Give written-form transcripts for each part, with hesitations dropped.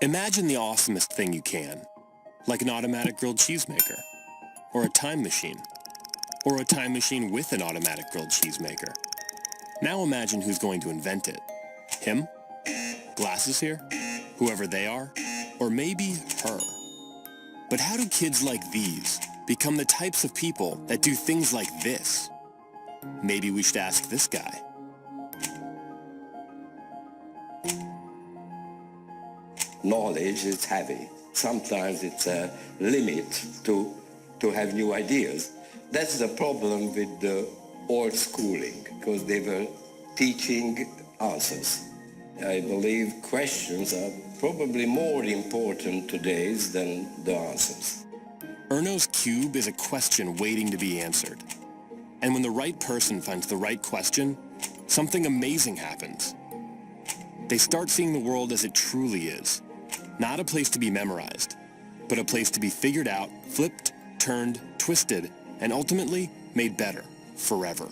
Imagine the awesomest thing you can, like an automatic grilled cheese maker, or a time machine, or a time machine with an automatic grilled cheese maker. Now imagine who's going to invent it. Him? Glasses here? Whoever they are? Or maybe her? But how do kids like these become the types of people that do things like this? Maybe we should ask this guy. Knowledge is heavy. Sometimes it's a limit to have new ideas. That's the problem with the old schooling, because they were teaching answers. I believe questions are probably more important today than the answers. Erno's Cube is a question waiting to be answered. And when the right person finds the right question, something amazing happens. They start seeing the world as it truly is. Not a place to be memorized, but a place to be figured out, flipped, turned, twisted, and ultimately made better, forever.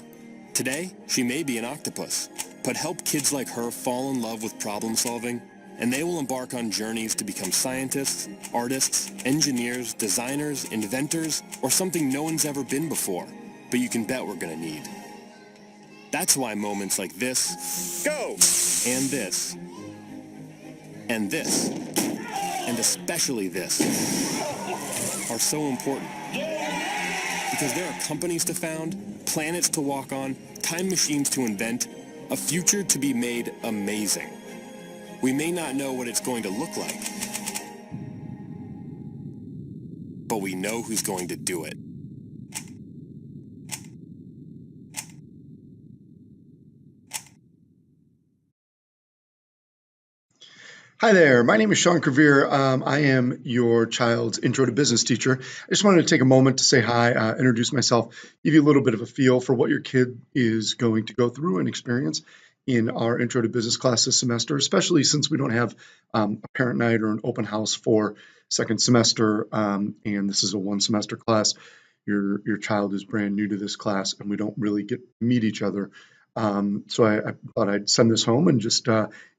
Today, she may be an octopus, but help kids like her fall in love with problem solving, and they will embark on journeys to become scientists, artists, engineers, designers, inventors, or something no one's ever been before, but you can bet we're gonna need. That's why moments like this, go, and this, and this, and especially this, are so important. Because there are companies to found, planets to walk on, time machines to invent, a future to be made amazing. We may not know what it's going to look like, but we know who's going to do it. Hi there, my name is Sean Krevere. I am your child's intro to business teacher. I just wanted to take a moment to say hi, introduce myself, give you a little bit of a feel for what your kid is going to go through and experience in our intro to business class this semester, especially since we don't have a parent night or an open house for second semester, and this is a one semester class. Your child is brand new to this class and we don't really get to meet each other. So I thought I'd send this home and just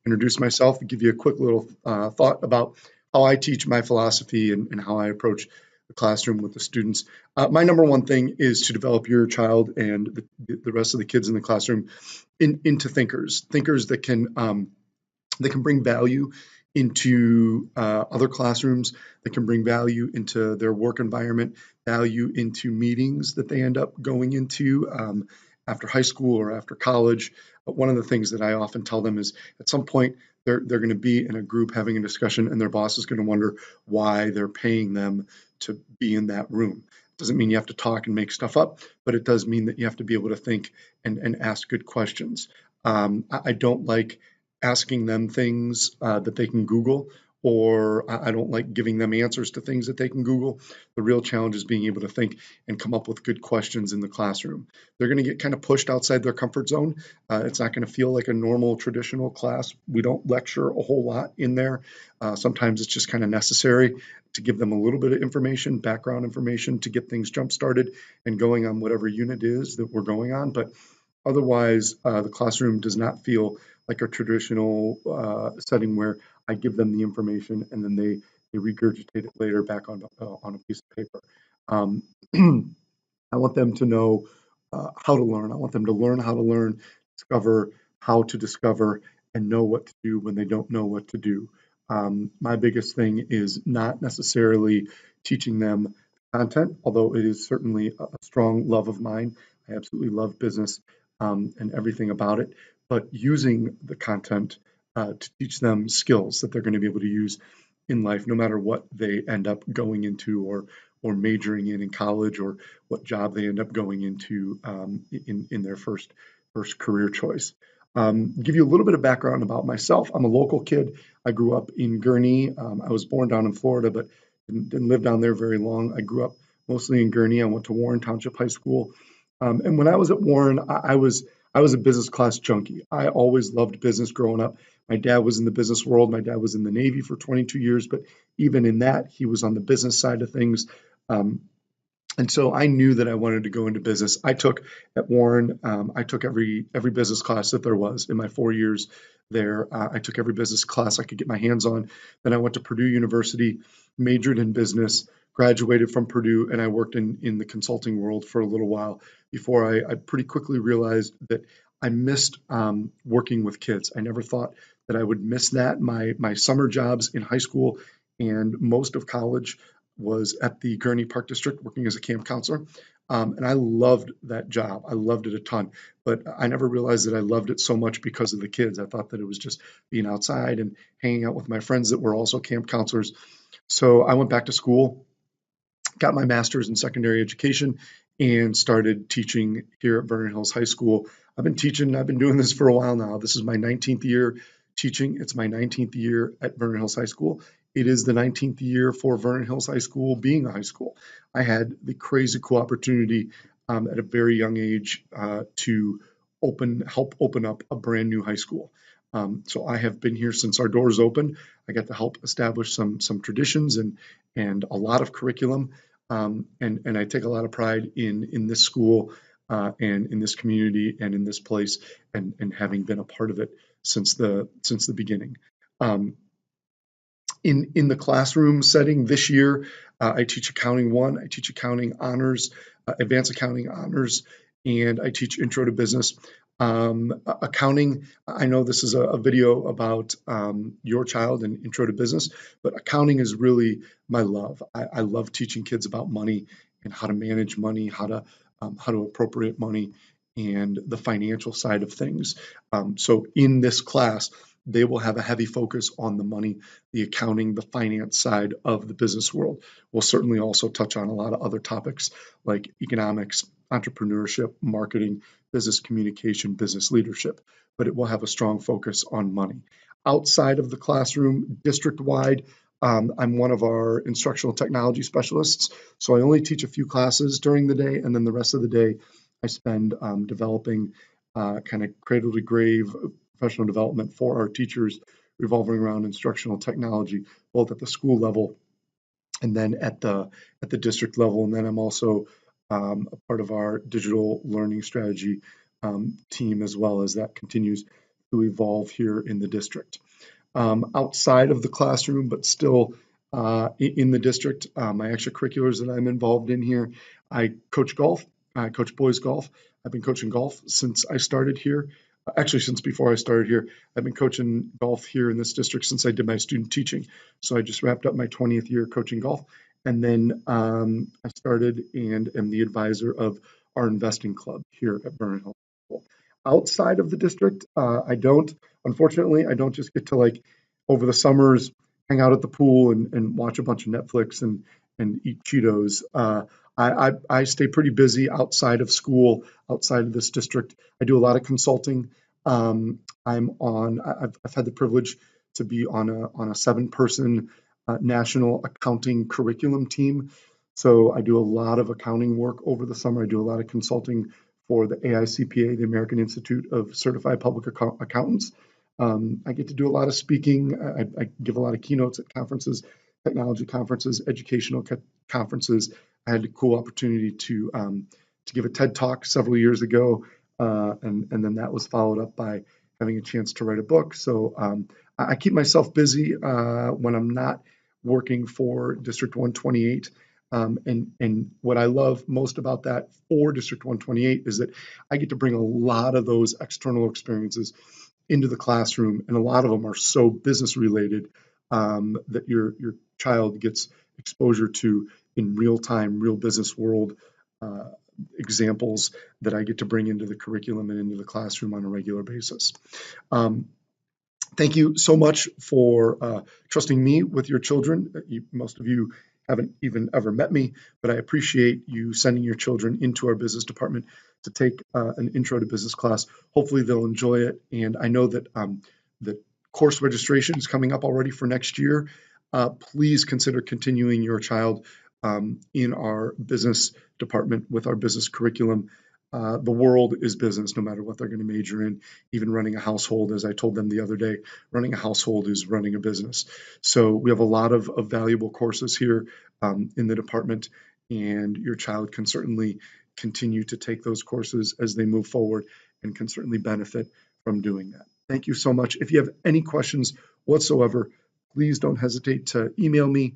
introduce myself and give you a quick little thought about how I teach, my philosophy, and how I approach the classroom with the students. My number one thing is to develop your child and the rest of the kids in the classroom into thinkers that can bring value into other classrooms, that can bring value into their work environment, value into meetings that they end up going into after high school or after college. But one of the things that I often tell them is at some point they're going to be in a group having a discussion and their boss is going to wonder why they're paying them to be in that room. Doesn't mean you have to talk and make stuff up, but it does mean that you have to be able to think and ask good questions. I don't like asking them things that they can Google, or I don't like giving them answers to things that they can Google. The real challenge is being able to think and come up with good questions in the classroom. They're going to get kind of pushed outside their comfort zone. It's not going to feel like a normal traditional class. We don't lecture a whole lot in there. Sometimes it's just kind of necessary to give them a little bit of information, background information, to get things jump started and going on whatever unit is that we're going on. But otherwise, the classroom does not feel like a traditional setting where I give them the information and then they regurgitate it later back on a piece of paper. I want them to know how to learn. I want them to learn how to learn, discover how to discover, and know what to do when they don't know what to do. My biggest thing is not necessarily teaching them content, although it is certainly a strong love of mine. I absolutely love business and everything about it, but using the content to teach them skills that they're going to be able to use in life, no matter what they end up going into or majoring in college, or what job they end up going into in their first career choice. Give you a little bit of background about myself. I'm a local kid. I grew up in Gurnee. I was born down in Florida, but didn't live down there very long. I grew up mostly in Gurnee. I went to Warren Township High School. And when I was at Warren, I was a business class junkie. I always loved business growing up. My dad was in the business world. My dad was in the Navy for 22 years, but even in that, he was on the business side of things. And so I knew that I wanted to go into business. I took at Warren, I took every business class that there was in my 4 years there. I took every business class I could get my hands on. Then I went to Purdue University, majored in business, graduated from Purdue, and I worked in the consulting world for a little while before I pretty quickly realized that I missed working with kids. I never thought that I would miss that. My summer jobs in high school and most of college was at the Gurney Park District working as a camp counselor. And I loved that job. I loved it a ton. But I never realized that I loved it so much because of the kids. I thought that it was just being outside and hanging out with my friends that were also camp counselors. So I went back to school, got my master's in secondary education, and started teaching here at Vernon Hills High School. I've been doing this for a while now. This is my 19th year teaching. It's my 19th year at Vernon Hills High School. It is the 19th year for Vernon Hills High School being a high school. I had the crazy cool opportunity at a very young age to help open up a brand new high school. So I have been here since our doors opened. I got to help establish some traditions and a lot of curriculum. And I take a lot of pride in this school and in this community and in this place and having been a part of it since the beginning. In the classroom setting this year, I teach Accounting 1, I teach Accounting Honors, Advanced Accounting Honors, and I teach Intro to Business. Accounting, I know this is a video about your child and Intro to Business, but accounting is really my love. I love teaching kids about money and how to manage money, how to appropriate money, and the financial side of things. So in this class, they will have a heavy focus on the money, the accounting, the finance side of the business world. We'll certainly also touch on a lot of other topics like economics, entrepreneurship, marketing, business communication, business leadership, but it will have a strong focus on money. Outside of the classroom, district-wide, I'm one of our instructional technology specialists, so I only teach a few classes during the day, and then the rest of the day I spend developing kind of cradle to grave professional development for our teachers revolving around instructional technology, both at the school level and then at the district level. And then I'm also a part of our digital learning strategy team as well, as that continues to evolve here in the district. Outside of the classroom, but still in the district, my extracurriculars that I'm involved in here, I coach golf. I coach boys golf. I've been coaching golf since I started here. Actually, since before I started here. I've been coaching golf here in this district since I did my student teaching. So I just wrapped up my 20th year coaching golf. And then I started and am the advisor of our investing club here at Vernon Hills. Outside of the district, unfortunately, I don't just get to, like, over the summers, hang out at the pool and watch a bunch of Netflix and eat Cheetos. I stay pretty busy outside of school, outside of this district. I do a lot of consulting. I've had the privilege to be on a 7-person national accounting curriculum team. So I do a lot of accounting work over the summer. I do a lot of consulting for the AICPA, the American Institute of Certified Public Accountants. I get to do a lot of speaking. I give a lot of keynotes at conferences, technology conferences, educational conferences. I had a cool opportunity to give a TED Talk several years ago, and then that was followed up by having a chance to write a book. So I keep myself busy when I'm not working for District 128. And what I love most about that for District 128 is that I get to bring a lot of those external experiences into the classroom, and a lot of them are so business related that your child gets exposure to in real time, real business world examples that I get to bring into the curriculum and into the classroom on a regular basis. Thank you so much for trusting me with your children. Most of you haven't even ever met me, but I appreciate you sending your children into our business department to take an intro to business class. Hopefully they'll enjoy it. And I know that the course registration is coming up already for next year. Please consider continuing your child in our business department with our business curriculum. The world is business, no matter what they're going to major in. Even running a household, as I told them the other day, running a household is running a business. So we have a lot of valuable courses here in the department, and your child can certainly continue to take those courses as they move forward and can certainly benefit from doing that. Thank you so much. If you have any questions whatsoever, please don't hesitate to email me.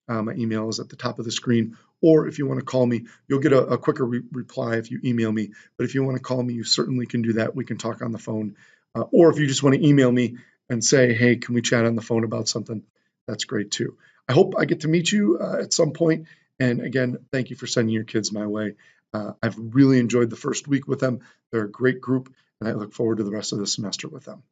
My email is at the top of the screen. Or if you want to call me, you'll get a quicker reply if you email me. But if you want to call me, you certainly can do that. We can talk on the phone. Or if you just want to email me and say, hey, can we chat on the phone about something? That's great too. I hope I get to meet you at some point. And again, thank you for sending your kids my way. I've really enjoyed the first week with them. They're a great group, and I look forward to the rest of the semester with them.